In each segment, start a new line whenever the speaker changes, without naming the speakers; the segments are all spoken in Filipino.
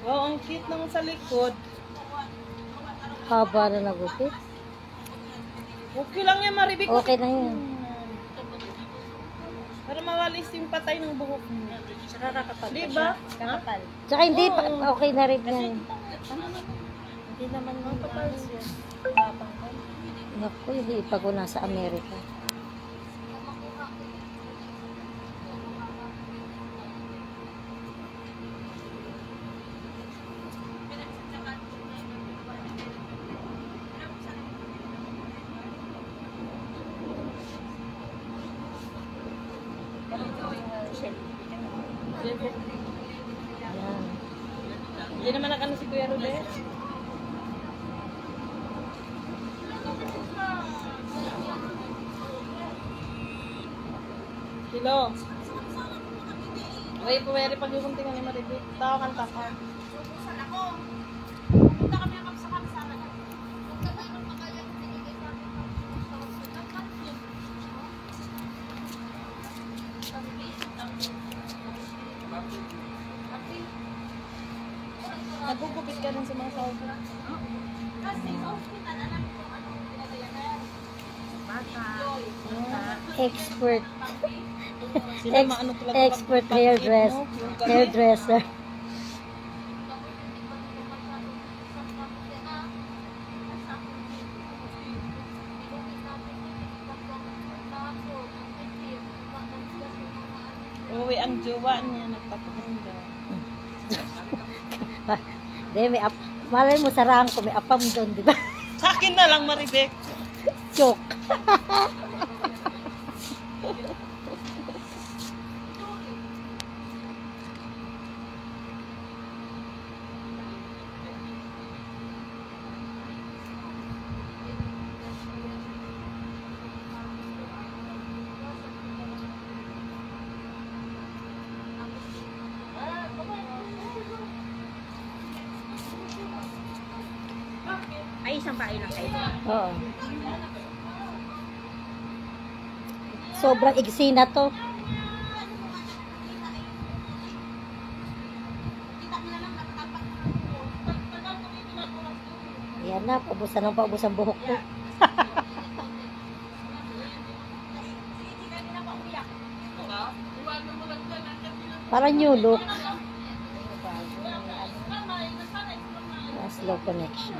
Wow, ang cute nang sa likod.
Haba na nagupit.
Okay lang yan, Maribik.
Okay na yun.
Para mawalis yung patay ng buhok mo.
Saka kakapal.
Diba?
Kakapal.
Tsaka hindi, okay na rin yan.
Hindi naman
Ang patay siya.
Naku, hindi pa ko nasa Amerika. Yan.
Hindi naman nakano si Kuya Rude. Hello. Wait, puweri pag yukuntingan ni Maribik. Tao kanta ka. Nagugupit ka rin sa mga sahod.
Expert.
Sila maano talaga
Expert hairdresser.
Uwi ang jowa niya, nagpapahinda.
Hindi, malay mo sa rangko, may apam doon, di ba?
Sa akin na lang, Maribek.
Joke.
Ay, isang pain lang kayo.
Oo. Sobrang iksi na to. Yan na, paubusan ng paubos ang buhok ko. Parang new look. Slow connection.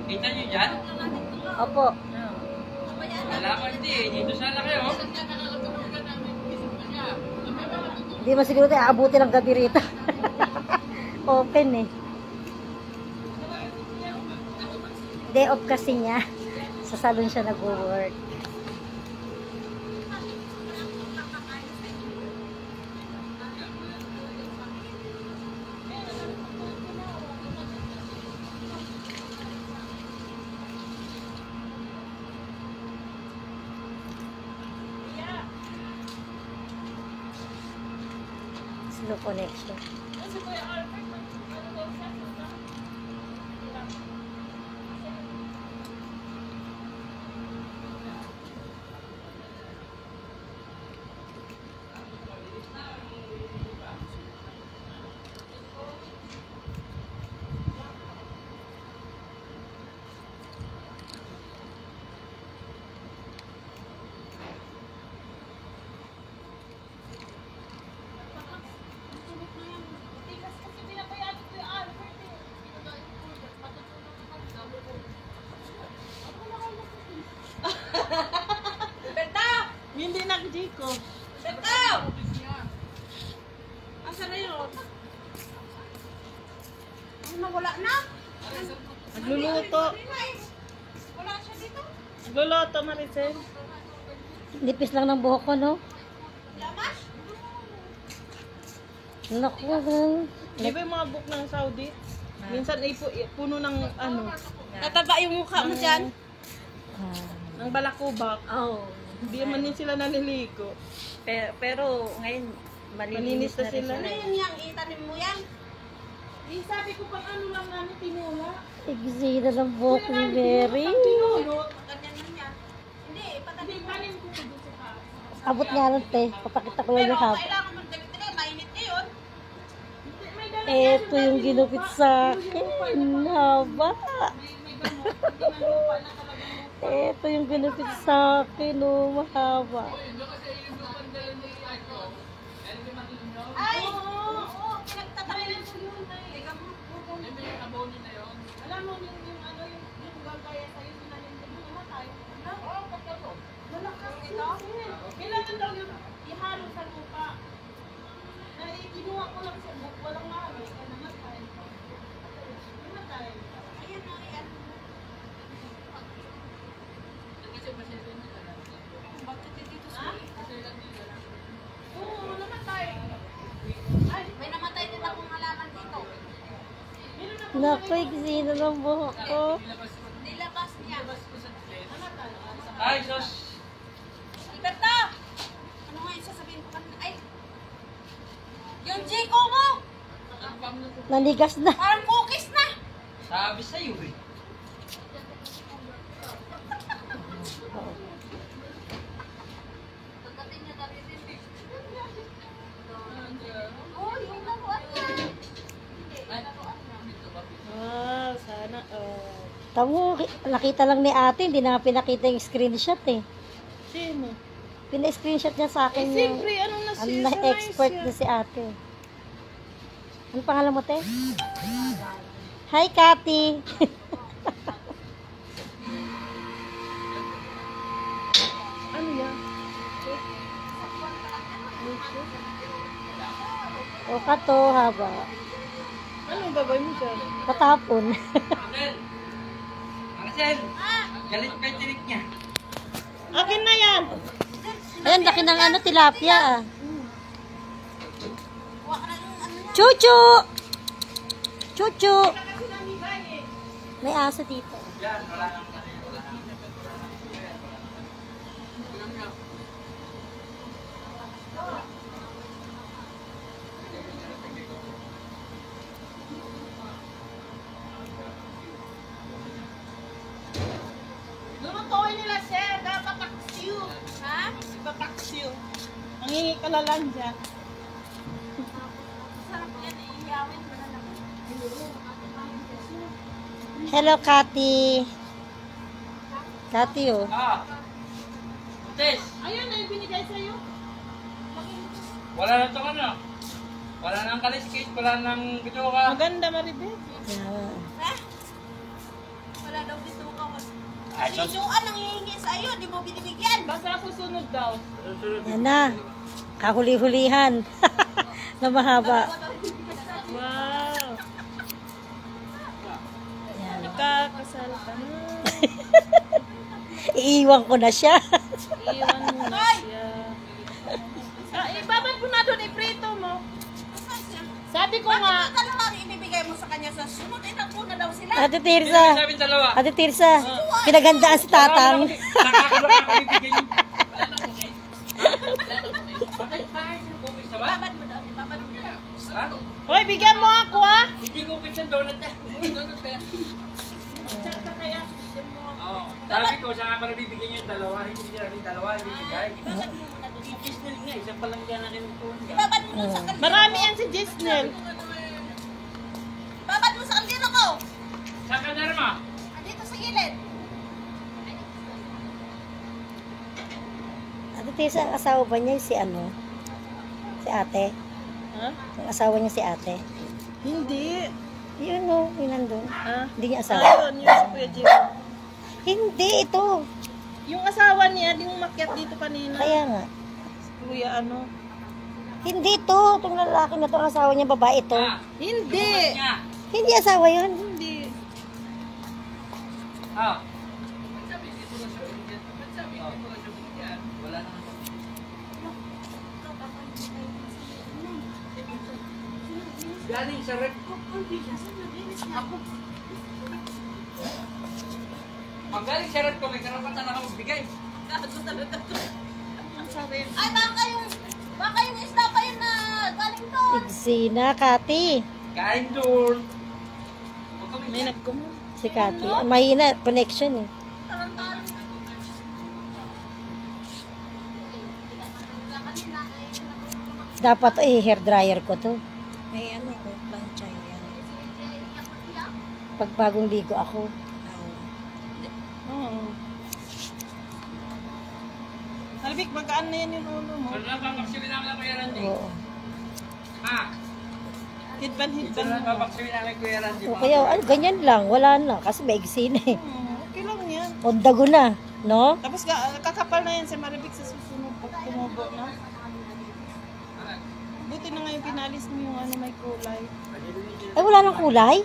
Kita nyo dyan?
Opo.
Wala ko hindi. Dito sana kayo.
Hindi mo siguro tayo aabuti ng gabi rito. Open eh. Day off kasi niya. Sa salon siya nag-work. Slow connection.
Hindi na Jiko.
Beto! Asa na yun? Ano, wala na?
Nagluluto.
Wala siya dito?
Nagluluto, Maricel.
Nipis lang ng buhok ko, no?
Lamas?
Naku,
Di ba yung mga book ng Saudi? Minsan ay puno ng ano,
Tataba yung mukha mo dyan?
ng balakubak.
Oo.
Hindi man din sila naliligo.
Pero ngayon,
Malinis na sila.
Ano yun yang itanim mo yan?
Eh, sabi ko pang ano lang namin, tinula.
Igsina ng buhok ni Mary.
Tinulot.
Ganyan lang yan. Hindi,
Hindi,
patanim mo.
panin ko doon sa taas.
Abot nga lang, te. Papakita ko lang
Pero
yung hap.
kailangan mo dagdagan, mainit ngayon.
Hindi, may dala
Eto yung ginupit sa akin. Haba.
may gamot. Hindi man lupa na talagang lupa.
Eto yung ginupit sa akin. Oh, mahaba.
Ay! Oo, pinagtatanim ko yun. Teka mo.
Alam mo, yung ano, yung gagaya sa'yo, sinalim ko, yung namatay. Oo, pagkato. Malakas ito. Kailangan daw yung ihalo sa lupa. Na kinuha ko lang sa book, walang mahalo, kaya namatay. Namatay.
Ayan o, ayan. Bakit dito sa
Oo, namatay. Ay,
May namatay din akong halaman dito.
meron ako.
Naku, igsina ng buhok ko.
Nilabas niya.
Ay, sos.
Iberta! Ano nga yung sasabihin ko kanina? Ay! Yung Jiko mo!
Nanigas na.
Parang cookies na!
Sabi sa'yo eh.
Pagdating niya dati din. Oh, yung laruan niya. Hindi, laruan niya.
Wow, sana.
Tamo, nakita lang ni ate, hindi na nga pinakita yung screenshot eh.
Sino?
Pina-screenshot niya sa akin yung
Siyempre, anong
ano
nasira?
na expert na si ate. Ano pangalan mo, te? Hi, Cathy.
Ano yan?
O kato, haba.
Anong gagawin mo dyan?
Patapon.
Marcel! Marcel! Galit pa yung tinik niya.
Akin na yan!
Ayan, laki ng ano, tilapia ah.
Huwag na yung ano niya.
Chuchu! Chuchu! May aso dito.
Yan, wala nang wala nang.
Lumutuin nila, sir. Dapat taksiyo.
Ha?
Taksiyo. Nangingi ka lang dyan.
Sarap yan eh. Iyawin mo na lang.
Hello, Cathy. Cathy, oh.
Ah! Tes!
Ayun na yung binigay sa'yo.
Wala na itong ano. Wala nang kaliskit, wala nang bituka.
Maganda, Maribel.
Yan.
Ha? Wala daw dito ka.
Ay, sos.
Sisuan ang hihingi sa iyo. Di mo binibigyan.
Basta susunod daw.
Yan na. Kahuli-hulihan. Na mahaba.
Wow.
Yan.
Nakakasal ka na.
Iiwan ko na siya.
Iwan mo na siya. Ibabad mo na doon, iprito mo. Sabi ko nga,
Ano lang ibibigay mo sa kanya sa sunod? Inapo na daw sila.
Ate
Sino
Tirsa.
sabi dalawa?
Ate Tirsa. Pinagandaan si Tatang.
Nakakaloka ako ibigay yung... Bakit tayo yung cookies na ba?
Babad mo daw. Babad mo daw.
Ha?
hoy, bigyan mo ako ah.
Hindi cookies yung donut niya. Donut ba yan?
Tsaka kaya,
Oo. Sabi ko, saan ako nabibigyan yung dalawa? Hindi nila rin dalawa, ibibigay. Cookies na rin nga, isang palang dyan na kinukuha niya.
Babad mo daw sa kaldero.
marami yan si Gisnel.
Babad mo sa kaldero ko.
Saan ka na rin ma?
Andito sa gilid.
Ate Tirsa, ang asawa ba niya si ano? Si ate?
Ha?
Ang asawa niya si ate?
Hindi.
Yun o, yun nandun.
Ah,
Hindi niya asawa.
ayun, yung si Kuya Jim.
Hindi, ito.
Yung asawa niya, yung umakyat dito kanina.
Kaya nga.
Kuya ano?
Hindi ito. Itong lalaki na ito, ang asawa niya, babae ito.
Ah,
Hindi.
niya.
Hindi asawa yun.
Hindi.
Ah. Galing sa red ko. Pag galing sa red ko, may karapatan ako magbigay.
Ang sabi.
Ay, baka yung isda pa yun na
Sina, Kati.
Kain doon.
May nagkumo.
Si Kati. Mahina, connection eh. Dapat hair dryer ko to.
May ano ko, plancha yan.
Pag bagong ligo ako.
Oo. Halbik, magkaan na yan yung ulo mo.
Ano na papaksiwin namin ang Kuya Randy?
Oo.
Ha?
Hidban,
Ito
hidban.
na papaksiwin namin Kuya Randy.
O kaya, ano, ganyan lang. Wala na. Kasi may na eh.
Okay lang yan.
Ondago na. No?
Tapos kakapal na yan si Maribik sa susunod pag tumubo na. Buti na nga yung pinalis mo yung ano may kulay.
Ay, wala nang kulay.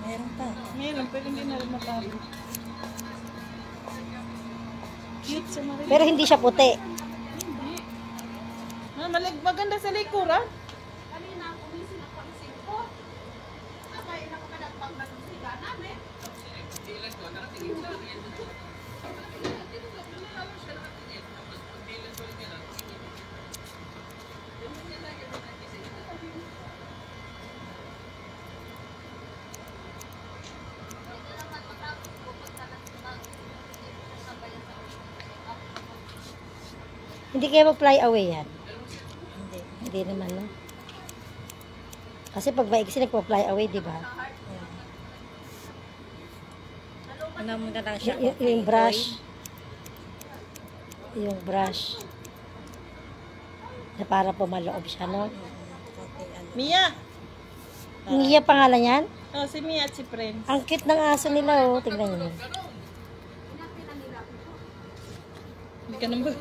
Meron pa.
Meron, pero hindi na rin matalo. Cute si Maribik.
Pero hindi siya puti.
Hindi. Maganda sa likuran.
Hindi kayo mag-fly away yan.
Hindi.
Hindi naman, no? Kasi pag maigsi, nagpa-fly away, di ba?
Ano mo na lang siya?
Yung brush. Yung brush. Na para pumaloob siya, no?
Mia!
Ang iya pangalan yan?
Oh, si Mia at si Prince.
Ang cute ng aso nila, oh. Tingnan nyo.
Hindi ka naman.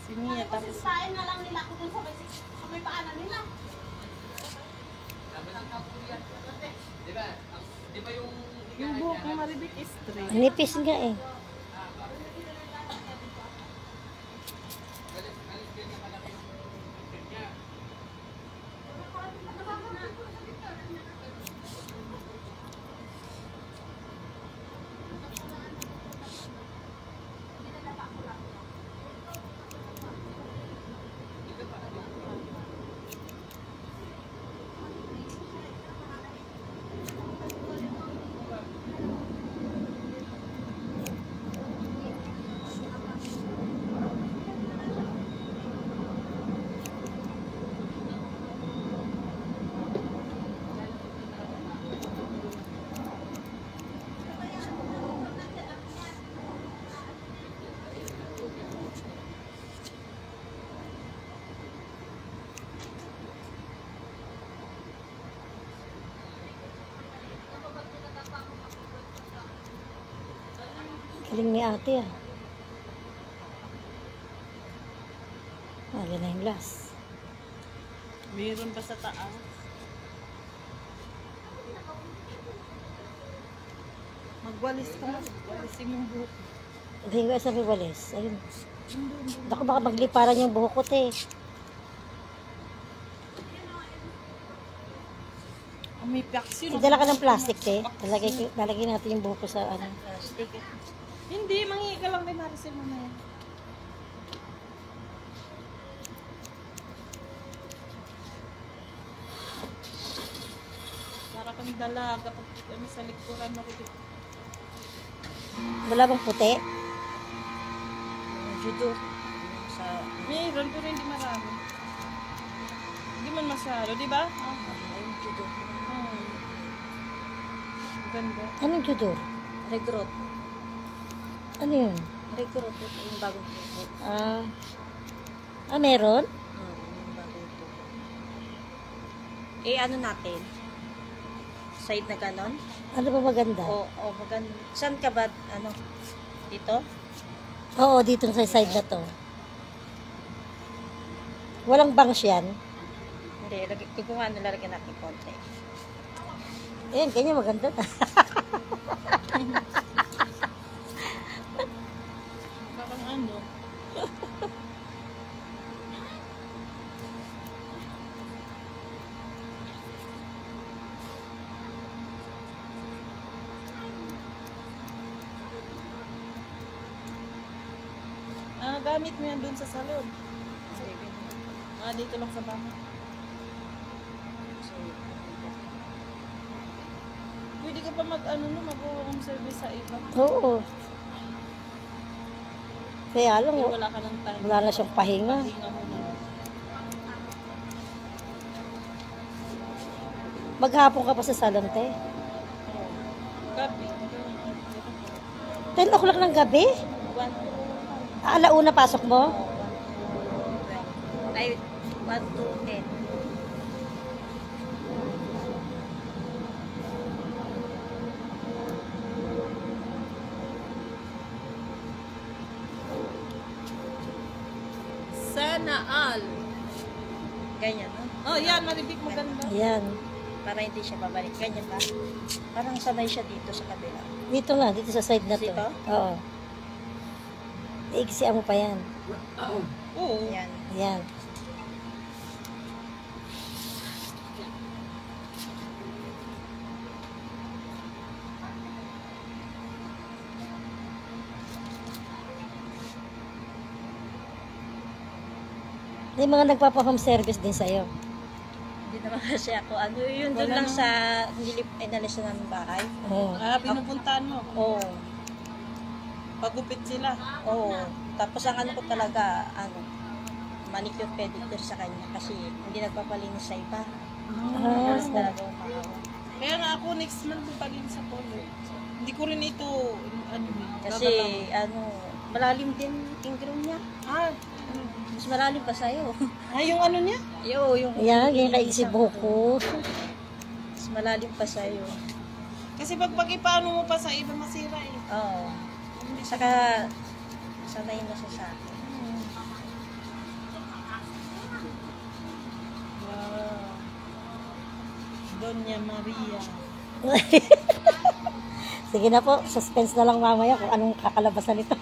Si Mia tapos.
Sain na lang nila ako dun sa may paanan nila.
Yung buhok ng Maribik is straight.
Nipis nga eh. Galing ni ate ah. Yan na yung last.
Mayroon pa sa taas. Magwalis ka na. Walisin yung buhok.
Hindi ko sabi walis. Ayun. Ako baka magliparan yung buhok ko, te.
May vaccine.
Dala ka ng plastic, te. Lalagay natin yung buhok ko sa ano.
Plastic.
Hindi, mangingi ka lang kay Maricel mamaya. Para kang dalaga pag kami sa likuran mo.
Wala bang puti?
Judo. Sa...
Mayroon, pero hindi marami. Hindi man masyado, di ba?
Ayun, judo.
Ganda.
Anong judo?
Regrowth.
Ano yun?
Regrowth. Yung bagong tubo.
Meron?
Yung bagong tubo. Eh, ano natin? Side na ganon?
Ano ba maganda?
O maganda. Saan ka ba? Ano? Dito?
Oo, dito sa side na to. Walang bangs yan.
Hindi. Kung ano, lalagyan natin konti.
Ayan, kanya maganda na.
Parang ano. Gamit mo yan dun sa salon. Dito lang sa bahay. Pwede ka pa mag-home service sa iba.
Oo. Kaya lang,
Wala ka ng time.
wala na siyang pahinga.
Hinga mo na.
Maghapon ka pa sa salon, te.
Gabi.
10 o'clock ng gabi?
1
Alauna pasok mo?
Ay, 1 to 10.
Sana all.
Ganyan, no?
Oh, yan. Maribig maganda.
Ayan.
Para hindi siya babalik. Ganyan ba? Parang sanay siya dito sa kabila.
Dito na, dito sa side na to.
Dito?
Oo. Iigsian mo pa yan.
Oo.
Yan.
Ayan. May mga nagpapa-home service din sa'yo.
Hindi naman kasi ako. Ano yun doon lang sa inalis na ng bahay.
Oo.
Pinupuntahan mo.
Oo.
Pagupit sila.
Oo. Tapos ang ano ko talaga, manicure pedicure sa kanya kasi hindi nagpapalinis sa iba.
Ah,
Tapos talaga umahawa.
Kaya nga ako next month pa rin sa polo. Hindi ko rin ito,
Kasi malalim din ingrown niya. Mas malalim pa sa'yo.
yung ano niya?
Yung
Ayan, ganyan kaisip ko.
mas malalim pa sa'yo.
Kasi pag ipaano mo pa sa iba, masira eh.
Oo. Saka, sanay na siya sa akin.
Wow. Doña Maria.
Sige na po, suspense na lang mamaya kung anong kakalabasan nito.